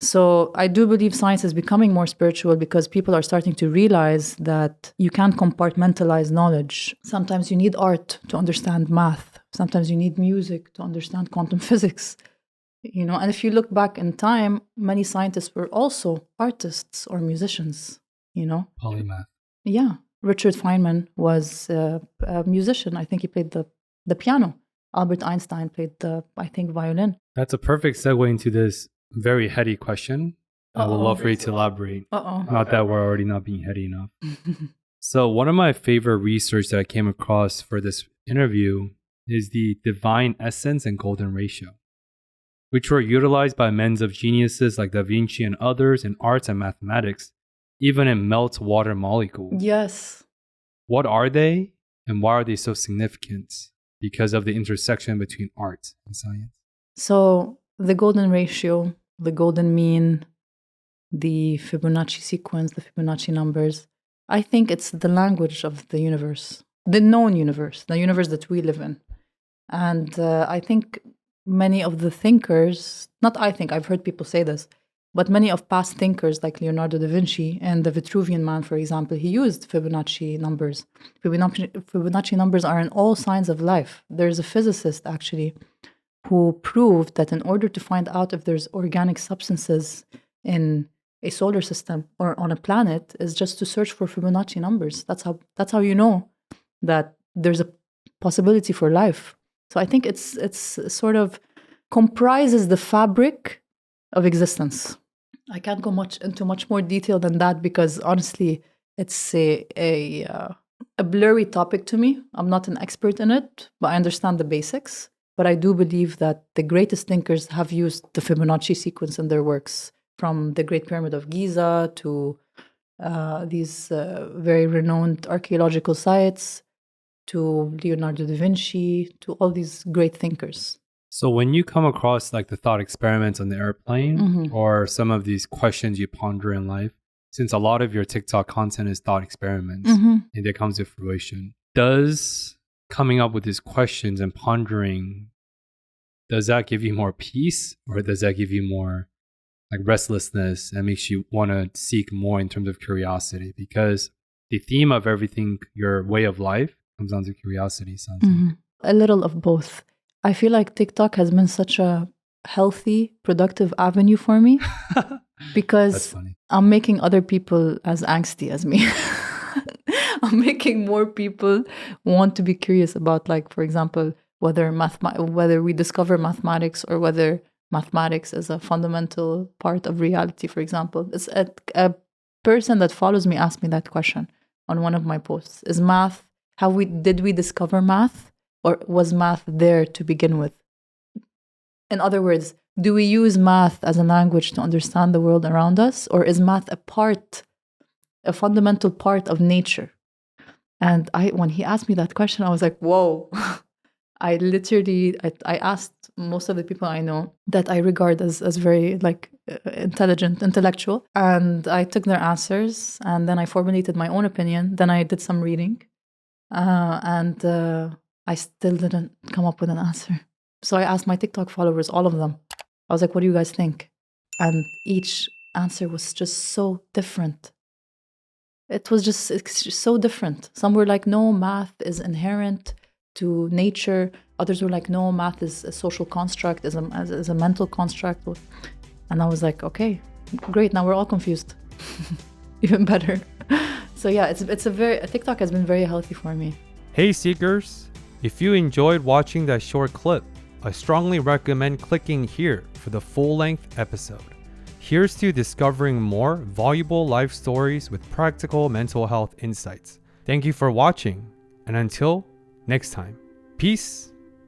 So I do believe science is becoming more spiritual because people are starting to realize that you can't compartmentalize knowledge. Sometimes you need art to understand math. Sometimes you need music to understand quantum physics. And if you look back in time, many scientists were also artists or musicians, Polymath. Yeah. Richard Feynman was a musician. I think he played the piano. Albert Einstein played violin. That's a perfect segue into this very heady question. I would love for you to elaborate. Not that we're already not being heady enough. So one of my favorite research that I came across for this interview is the divine essence and golden ratio, which were utilized by men of geniuses like Da Vinci and others in arts and mathematics, even in meltwater molecules. Yes. What are they, and why are they so significant? Because of the intersection between art and science. So the golden ratio, the golden mean, the Fibonacci sequence, the Fibonacci numbers, I think it's the language of the universe, the known universe, the universe that we live in. And I think many of the thinkers, I've heard people say this, but many of past thinkers like Leonardo da Vinci and the Vitruvian Man, for example, he used Fibonacci numbers. Fibonacci numbers are in all signs of life. There's a physicist, actually, who proved that in order to find out if there's organic substances in a solar system or on a planet is just to search for Fibonacci numbers. That's how you know that there's a possibility for life. So I think it's sort of comprises the fabric of existence. I can't go into much more detail than that because honestly, it's a blurry topic to me. I'm not an expert in it, but I understand the basics. But I do believe that the greatest thinkers have used the Fibonacci sequence in their works, from the Great Pyramid of Giza to these very renowned archaeological sites, to Leonardo da Vinci, to all these great thinkers. So when you come across like the thought experiments on the airplane or some of these questions you ponder in life, since a lot of your TikTok content is thought experiments and it comes to fruition, does coming up with these questions and pondering, does that give you more peace or does that give you more like restlessness and makes you want to seek more in terms of curiosity? Because the theme of everything, your way of life, comes down to curiosity. Sounds like. A little of both. I feel like TikTok has been such a healthy, productive avenue for me because I'm making other people as angsty as me. I'm making more people want to be curious about, like, for example, whether we discover mathematics or whether mathematics is a fundamental part of reality, for example. It's a person that follows me asked me that question on one of my posts. Is math, did we discover math, or was math there to begin with? In other words, do we use math as a language to understand the world around us, or is math a fundamental part of nature? And when he asked me that question, I was like, whoa. I asked most of the people I know that I regard as very intelligent, intellectual. And I took their answers and then I formulated my own opinion. Then I did some reading and I still didn't come up with an answer. So I asked my TikTok followers, all of them. I was like, what do you guys think? And each answer was just so different. It's just so different. Some were like, no, math is inherent to nature. Others were like, no, math is a social construct, is a mental construct. And I was like, okay, great. Now we're all confused. Even better. So yeah, TikTok has been very healthy for me. Hey Seekers, if you enjoyed watching that short clip, I strongly recommend clicking here for the full-length episode. Here's to discovering more valuable life stories with practical mental health insights. Thank you for watching, and until next time, peace